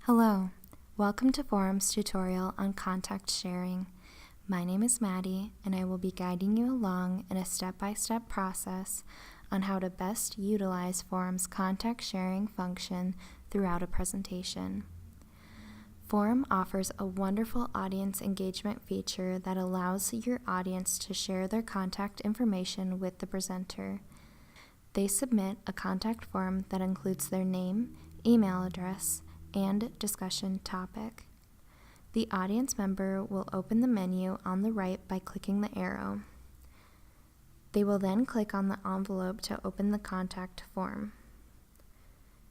Hello, welcome to Forum's tutorial on contact sharing. My name is Maddie, and I will be guiding you along in a step-by-step process on how to best utilize Forum's contact sharing function throughout a presentation. Forum offers a wonderful audience engagement feature that allows your audience to share their contact information with the presenter. They submit a contact form that includes their name, email address, and discussion topic. The audience member will open the menu on the right by clicking the arrow. They will then click on the envelope to open the contact form.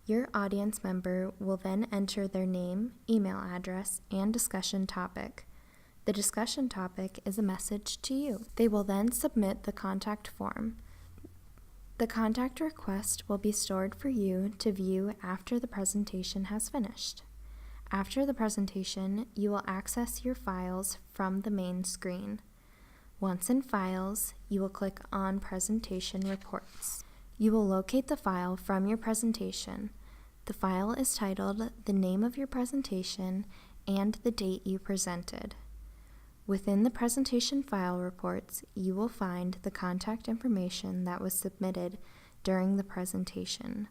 Your audience member will then enter their name, email address, and discussion topic. The discussion topic is a message to you. They will then submit the contact form. The contact request will be stored for you to view after the presentation has finished. After the presentation, you will access your files from the main screen. Once in Files, you will click on Presentation Reports. You will locate the file from your presentation. The file is titled the name of your presentation and the date you presented. Within the presentation file reports, you will find the contact information that was submitted during the presentation.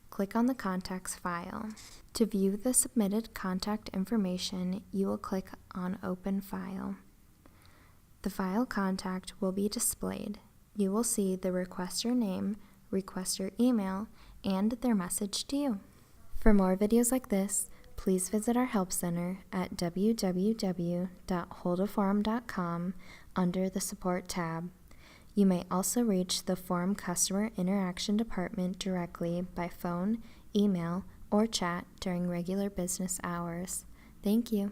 Click on the contacts file. To view the submitted contact information, you will click on Open File. The file contact will be displayed. You will see the requester name, requester email, and their message to you. For more videos like this, please visit our Help Center at www.holdaforum.com under the Support tab. You may also reach the Forum Customer Interaction Department directly by phone, email, or chat during regular business hours. Thank you.